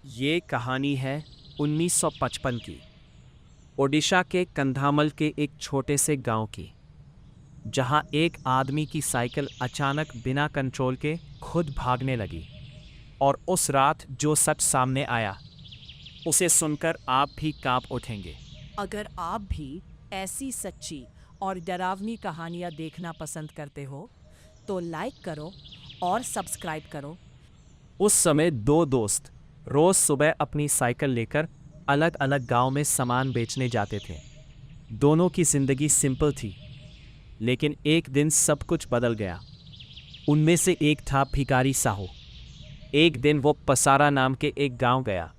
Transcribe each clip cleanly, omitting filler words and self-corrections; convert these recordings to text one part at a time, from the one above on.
ये कहानी है 1955 की ओडिशा के कंधामल के एक छोटे से गांव की, जहां एक आदमी की साइकिल अचानक बिना कंट्रोल के खुद भागने लगी। और उस रात जो सच सामने आया, उसे सुनकर आप भी कांप उठेंगे। अगर आप भी ऐसी सच्ची और डरावनी कहानियाँ देखना पसंद करते हो तो लाइक करो और सब्सक्राइब करो। उस समय दो दोस्त रोज सुबह अपनी साइकिल लेकर अलग अलग गांव में सामान बेचने जाते थे। दोनों की जिंदगी सिंपल थी, लेकिन एक दिन सब कुछ बदल गया। उनमें से एक था भिखारी साहू। एक दिन वो पसारा नाम के एक गांव गया।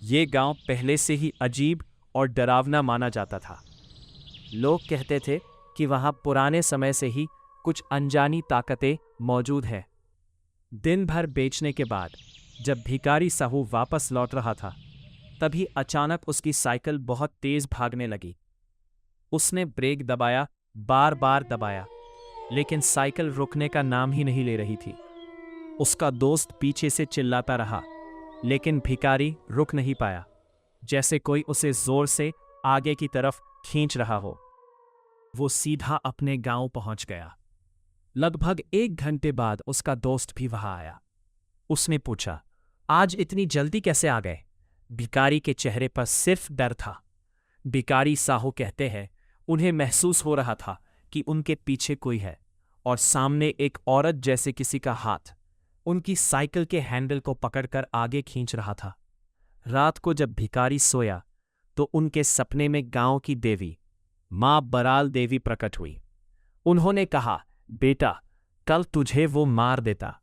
ये गांव पहले से ही अजीब और डरावना माना जाता था। लोग कहते थे कि वहां पुराने समय से ही कुछ अनजानी ताकतें मौजूद हैं। दिन भर बेचने के बाद जब भिखारी साहू वापस लौट रहा था, तभी अचानक उसकी साइकिल बहुत तेज भागने लगी। उसने ब्रेक दबाया, बार बार दबाया, लेकिन साइकिल रुकने का नाम ही नहीं ले रही थी। उसका दोस्त पीछे से चिल्लाता रहा, लेकिन भिखारी रुक नहीं पाया, जैसे कोई उसे जोर से आगे की तरफ खींच रहा हो। वो सीधा अपने गांव पहुंच गया। लगभग 1 घंटे बाद उसका दोस्त भी वहां आया। उसने पूछा, आज इतनी जल्दी कैसे आ गए? भिखारी के चेहरे पर सिर्फ डर था। भिखारी साहू कहते हैं, उन्हें महसूस हो रहा था कि उनके पीछे कोई है, और सामने एक औरत जैसे किसी का हाथ उनकी साइकिल के हैंडल को पकड़कर आगे खींच रहा था। रात को जब भिखारी सोया, तो उनके सपने में गांव की देवी मां बराल देवी प्रकट हुई। उन्होंने कहा, बेटा, कल तुझे वो मार देता,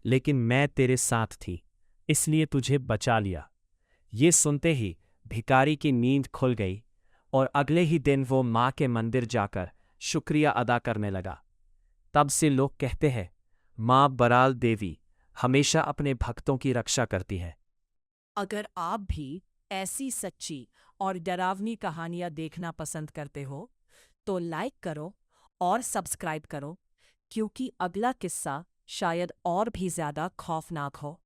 लेकिन मैं तेरे साथ थी, इसलिए तुझे बचा लिया। ये सुनते ही भिखारी की नींद खुल गई, और अगले ही दिन वो मां के मंदिर जाकर शुक्रिया अदा करने लगा। तब से लोग कहते हैं, मां बराल देवी हमेशा अपने भक्तों की रक्षा करती है। अगर आप भी ऐसी सच्ची और डरावनी कहानियाँ देखना पसंद करते हो तो लाइक करो और सब्सक्राइब करो, क्योंकि अगला किस्सा शायद और भी ज़्यादा खौफनाक हो।